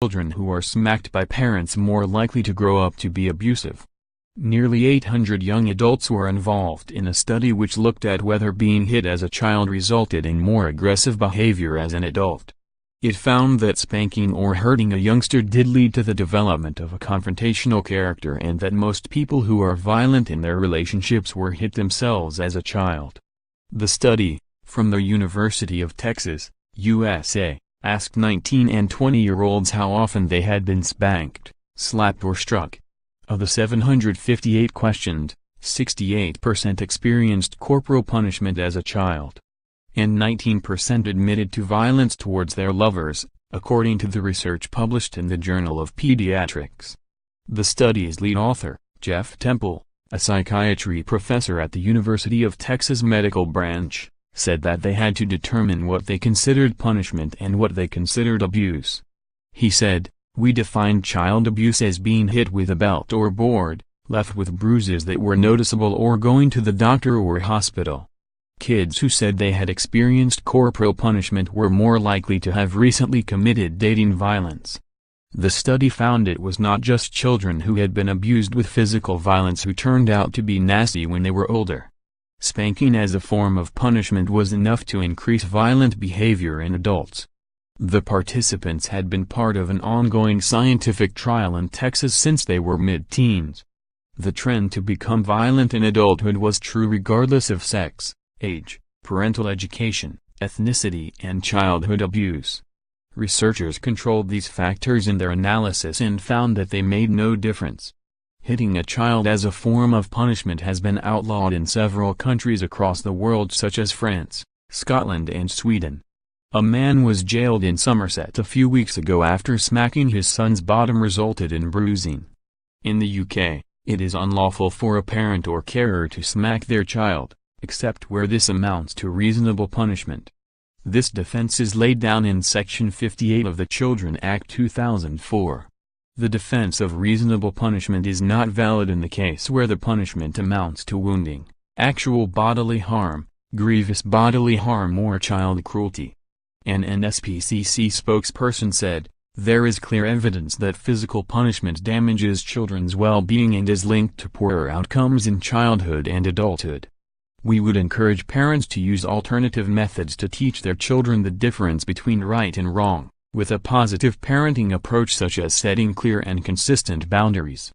children who are smacked by parents more likely to grow up to be abusive. Nearly 800 young adults were involved in a study which looked at whether being hit as a child resulted in more aggressive behavior as an adult. It found that spanking or hurting a youngster did lead to the development of a confrontational character, and that most people who are violent in their relationships were hit themselves as a child. The study, from the University of Texas, USA, asked 19 and 20-year-olds how often they had been spanked, slapped or struck. Of the 758 questioned, 68% experienced corporal punishment as a child, and 19% admitted to violence towards their lovers, according to the research published in the Journal of Pediatrics. The study's lead author, Jeff Temple, a psychiatry professor at the University of Texas Medical Branch, said that they had to determine what they considered punishment and what they considered abuse. He said, "We defined child abuse as being hit with a belt or board, left with bruises that were noticeable, or going to the doctor or hospital." Kids who said they had experienced corporal punishment were more likely to have recently committed dating violence. The study found it was not just children who had been abused with physical violence who turned out to be nasty when they were older. Spanking as a form of punishment was enough to increase violent behavior in adults. The participants had been part of an ongoing scientific trial in Texas since they were mid-teens. The trend to become violent in adulthood was true regardless of sex, age, parental education, ethnicity, and childhood abuse. Researchers controlled these factors in their analysis and found that they made no difference. Hitting a child as a form of punishment has been outlawed in several countries across the world, such as France, Scotland, and Sweden. A man was jailed in Somerset a few weeks ago after smacking his son's bottom resulted in bruising. In the UK, it is unlawful for a parent or carer to smack their child, except where this amounts to reasonable punishment. This defense is laid down in Section 58 of the Children Act 2004. The defense of reasonable punishment is not valid in the case where the punishment amounts to wounding, actual bodily harm, grievous bodily harm, or child cruelty. An NSPCC spokesperson said, "There is clear evidence that physical punishment damages children's well-being and is linked to poorer outcomes in childhood and adulthood. We would encourage parents to use alternative methods to teach their children the difference between right and wrong, with a positive parenting approach such as setting clear and consistent boundaries."